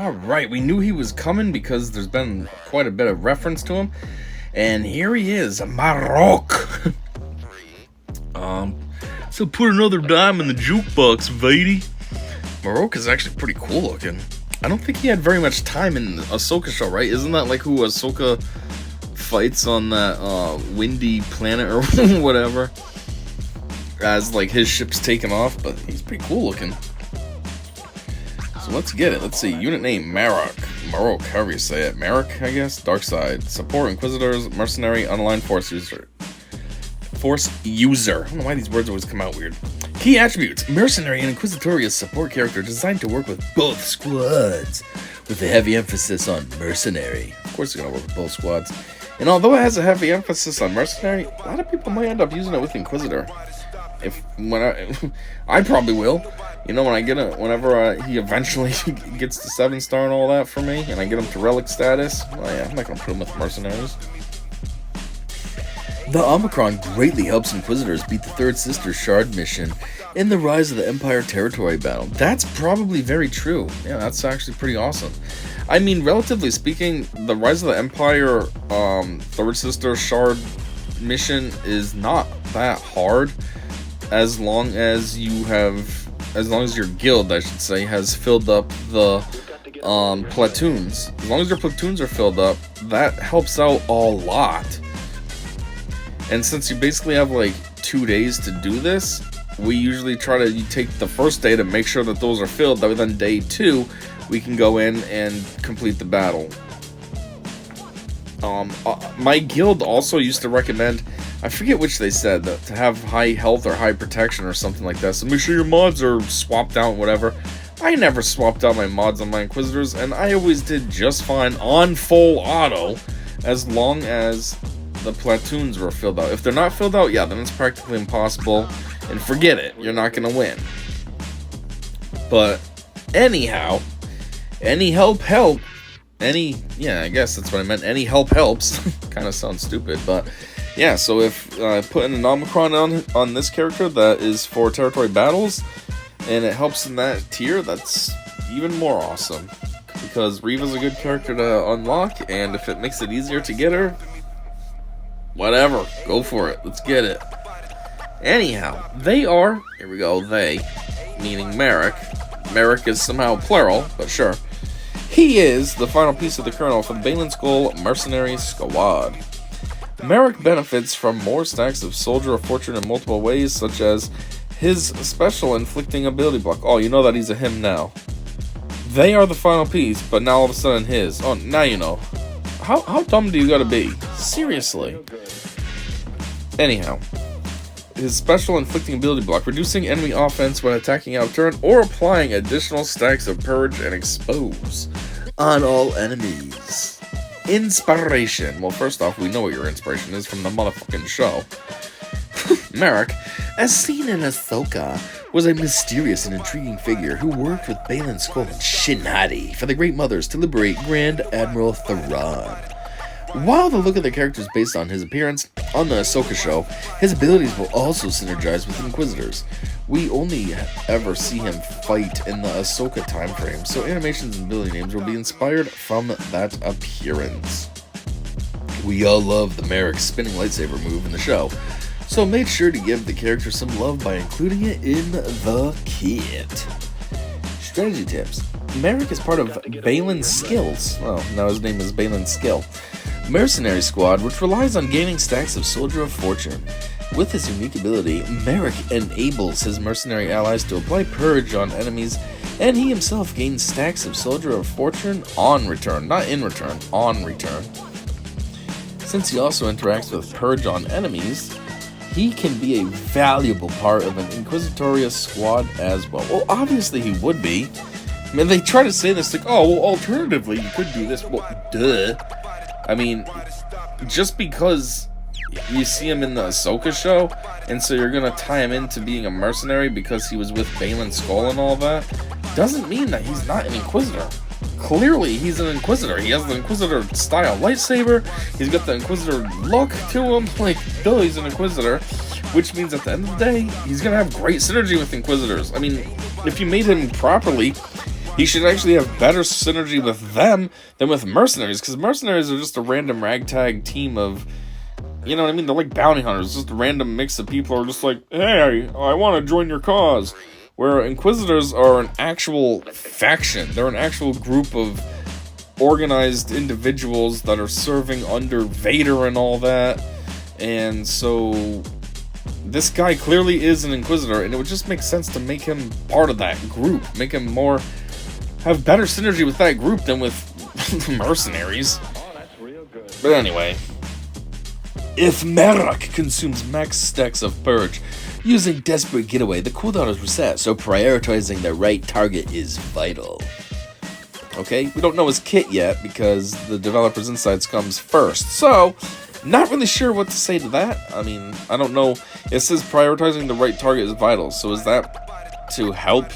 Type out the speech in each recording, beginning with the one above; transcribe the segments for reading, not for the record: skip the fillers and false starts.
Alright, we knew he was coming because there's been quite a bit of reference to him. And here he is, Marrok. So put another dime in the jukebox, Vadey. Marrok is actually pretty cool looking. I don't think he had very much time in the Ahsoka show, right? Isn't that like who Ahsoka fights on that windy planet or whatever? As like his ship's taken off, but he's pretty cool looking. So let's get it. Let's see. Unit name Marrok. Marrok, however you say it. Marrok, I guess. Dark side. Support Inquisitors, Mercenary, Unaligned Force User. I don't know why these words always come out weird. Key attributes. Mercenary and Inquisitorious support character designed to work with both squads, with a heavy emphasis on Mercenary. Of course you're going to work with both squads. And although it has a heavy emphasis on Mercenary, a lot of people might end up using it with Inquisitor. I probably will. You know, whenever he eventually gets to 7-star and all that for me, and I get him to relic status, oh yeah, I'm not going to put him with Mercenaries. The Omicron greatly helps Inquisitors beat the Third Sister Shard mission in the Rise of the Empire territory battle. That's probably very true. Yeah, that's actually pretty awesome. I mean, relatively speaking, the Rise of the Empire Third Sister Shard mission is not that hard as long as your guild, I should say, has filled up the platoons. As long as your platoons are filled up, that helps out a lot. And since you basically have like 2 days to do this, we usually try to take the first day to make sure that those are filled. That way then day 2, we can go in and complete the battle. My guild also used to recommend, I forget which they said, that to have high health or high protection or something like that. So make sure your mods are swapped out, whatever. I never swapped out my mods on my Inquisitors, and I always did just fine on full auto, as long as the platoons were filled out. If they're not filled out, yeah, then it's practically impossible, and forget it, you're not gonna win. But anyhow, any help, I guess that's what I meant, any help helps. Kind of sounds stupid, but yeah, so if putting an Omicron on this character that is for territory battles, and it helps in that tier, that's even more awesome. Because Reva's a good character to unlock, and if it makes it easier to get her, whatever, go for it, let's get it. Anyhow, here we go, they, meaning Marrok. Marrok is somehow plural, but sure. He is the final piece of the kernel for the Baylan Skoll Mercenary Squad. Marrok benefits from more stacks of Soldier of Fortune in multiple ways, such as his special inflicting ability block. Oh, you know that he's a him now. They are the final piece, but now all of a sudden his. Oh, now you know. How dumb do you gotta be? Seriously. Anyhow, his special inflicting ability block, reducing enemy offense when attacking out of turn, or applying additional stacks of purge and expose on all enemies. Inspiration. Well, first off, we know what your inspiration is from the motherfucking show. Marrok, as seen in Ahsoka, was a mysterious and intriguing figure who worked with Baylan Skoll and Shinhati for the Great Mothers to liberate Grand Admiral Thrawn. While the look of the character is based on his appearance on the Ahsoka show, his abilities will also synergize with Inquisitors. We only ever see him fight in the Ahsoka time frame, so animations and ability names will be inspired from that appearance. We all love the Marrok spinning lightsaber move in the show, so made sure to give the character some love by including it in the kit. Strategy tips. Marrok is part of Baylan Skill's, well, now his name is Baylan Skoll, Mercenary Squad, which relies on gaining stacks of Soldier of Fortune. With his unique ability, Marrok enables his mercenary allies to apply Purge on enemies, and he himself gains stacks of Soldier of Fortune on return, not in return, on return. Since he also interacts with Purge on enemies, he can be a valuable part of an Inquisitorious squad as well. Well, obviously he would be. I mean, they try to say this like, oh, well, alternatively, you could do this. Well, duh. I mean, just because you see him in the Ahsoka show, and so you're gonna tie him into being a mercenary because he was with Baylan Skoll and all that, doesn't mean that he's not an Inquisitor. Clearly, he's an Inquisitor. He has the Inquisitor-style lightsaber. He's got the Inquisitor look to him. Like, duh, he's an Inquisitor. Which means at the end of the day, he's gonna have great synergy with Inquisitors. I mean, if you made him properly, He should actually have better synergy with them than with Mercenaries, because Mercenaries are just a random ragtag team of, you know what I mean? They're like bounty hunters, just a random mix of people who are just like, hey, I want to join your cause. Where Inquisitors are an actual faction. They're an actual group of organized individuals that are serving under Vader and all that. And so this guy clearly is an Inquisitor, and it would just make sense to make him part of that group. Make him have better synergy with that group than with Mercenaries. But anyway, if Marrok consumes max stacks of Purge using Desperate Getaway, the cooldown is reset, so prioritizing the right target is vital. Okay, we don't know his kit yet because the developer's insights comes first, so not really sure what to say to that. I mean, I don't know. It says prioritizing the right target is vital, so is that to help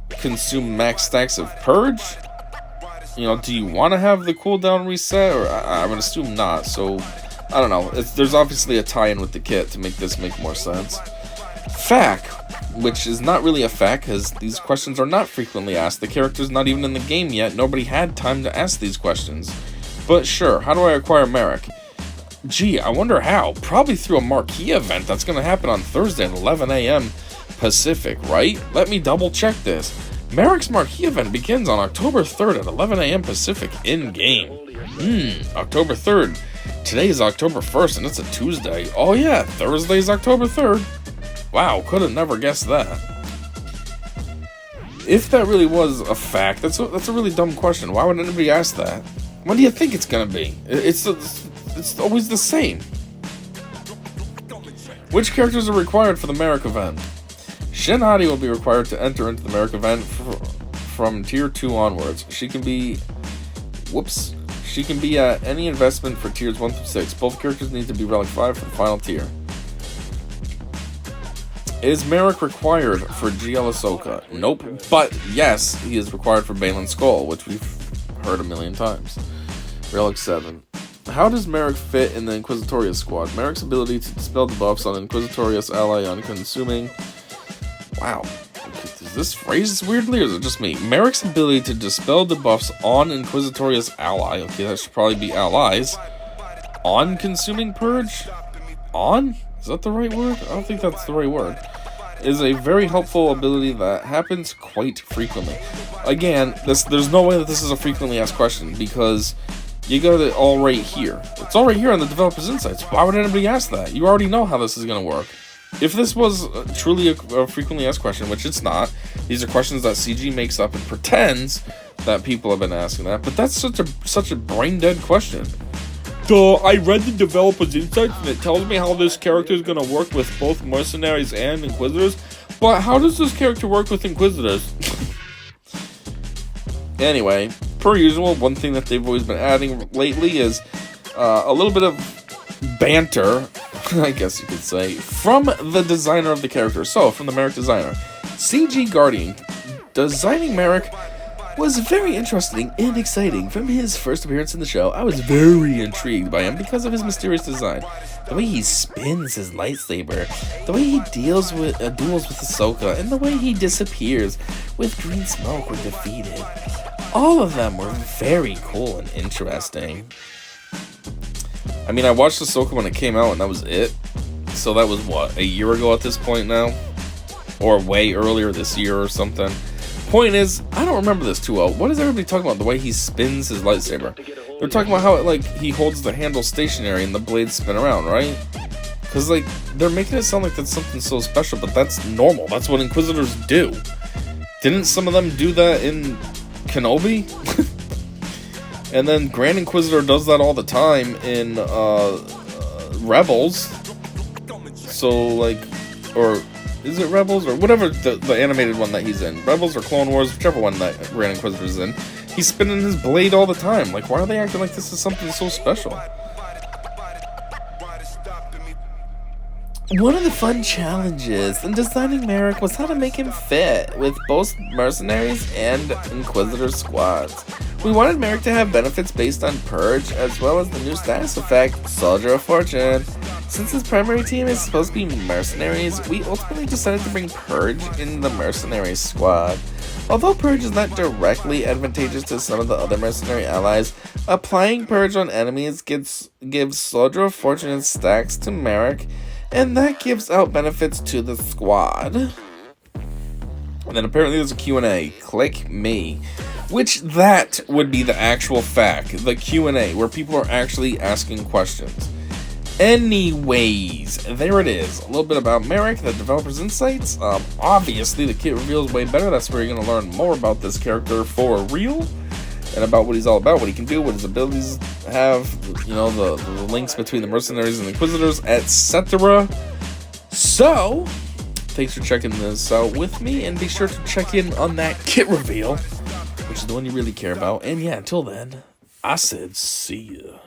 consume max stacks of Purge? You know, do you want to have the cooldown reset, or I would assume not, so I don't know. There's obviously a tie-in with the kit to make this make more sense. FAQ, which is not really a fact, because these questions are not frequently asked. The character's not even in the game yet. Nobody had time to ask these questions. But sure, how do I acquire Marrok? Gee, I wonder how. Probably through a marquee event that's going to happen on Thursday at 11 a.m. Pacific, right? Let me double check this. Marrok's marquee event begins on October 3rd at 11 a.m. Pacific in-game. October 3rd. Today is October 1st and it's a Tuesday. Oh yeah, Thursday's October 3rd. Wow, could have never guessed that. If that really was a fact, that's a really dumb question. Why would anybody ask that? When do you think it's gonna be? It's always the same. Which characters are required for the Marrok event? Shin Hati will be required to enter into the Marrok event from Tier 2 onwards. She can be at any investment for Tiers 1 through 6. Both characters need to be Relic 5 for the final tier. Is Marrok required for GL Ahsoka? Nope. But yes, he is required for Baylan Skoll, which we've heard a million times. Relic 7. How does Marrok fit in the Inquisitorious squad? Marrok's ability to dispel debuffs on Inquisitorious ally on consuming... Wow. Is this phrased weirdly, or is it just me? Marrok's ability to dispel debuffs on Inquisitorious ally. Okay, that should probably be allies. On consuming Purge? On? Is that the right word? I don't think that's the right word. Is a very helpful ability that happens quite frequently. Again, there's no way that this is a frequently asked question, because you got it all right here. It's all right here on the developer's insights. Why would anybody ask that? You already know how this is going to work. If this was truly a frequently asked question, which it's not, these are questions that CG makes up and pretends that people have been asking that, but that's such a brain-dead question. I read the developer's insights and it tells me how this character is going to work with both Mercenaries and Inquisitors, but how does this character work with Inquisitors? Anyway, per usual, one thing that they've always been adding lately is a little bit of banter, I guess you could say, from the designer of the character. So, from the Marrok designer, CG Guardian. Designing Marrok was very interesting and exciting. From his first appearance in the show, I was very intrigued by him because of his mysterious design. The way he spins his lightsaber, the way he duels with Ahsoka, and the way he disappears with green smoke when defeated. All of them were very cool and interesting. I mean, I watched Ahsoka when it came out, and that was it. So that was, what, a year ago at this point now? Or way earlier this year or something. Point is, I don't remember this too well. What is everybody talking about? The way he spins his lightsaber. They're talking about how, he holds the handle stationary and the blades spin around, right? Because, they're making it sound like that's something so special, but that's normal. That's what Inquisitors do. Didn't some of them do that in Kenobi? And then Grand Inquisitor does that all the time in Rebels. So, or is it Rebels? Or whatever the animated one that he's in. Rebels or Clone Wars, whichever one that Grand Inquisitor's in. He's spinning his blade all the time. Why are they acting like this is something so special? One of the fun challenges in designing Marrok was how to make him fit with both Mercenaries and Inquisitor squads. We wanted Marrok to have benefits based on Purge, as well as the new status effect, Soldier of Fortune. Since his primary team is supposed to be Mercenaries, we ultimately decided to bring Purge in the Mercenaries squad. Although Purge is not directly advantageous to some of the other mercenary allies, applying Purge on enemies gives Soldier of Fortune and stacks to Marrok, and that gives out benefits to the squad. And then apparently there's a Q&A. Click me. Which that would be the actual fact. The Q&A, where people are actually asking questions. Anyways, there it is. A little bit about Marrok, the developer's insights. Obviously, the kit reveal is way better. That's where you're going to learn more about this character for real. And about what he's all about, what he can do, what his abilities have. You know, the links between the Mercenaries and Inquisitors, etc. So, thanks for checking this out with me. And be sure to check in on that kit reveal, which is the one you really care about. And yeah, until then, I said see ya.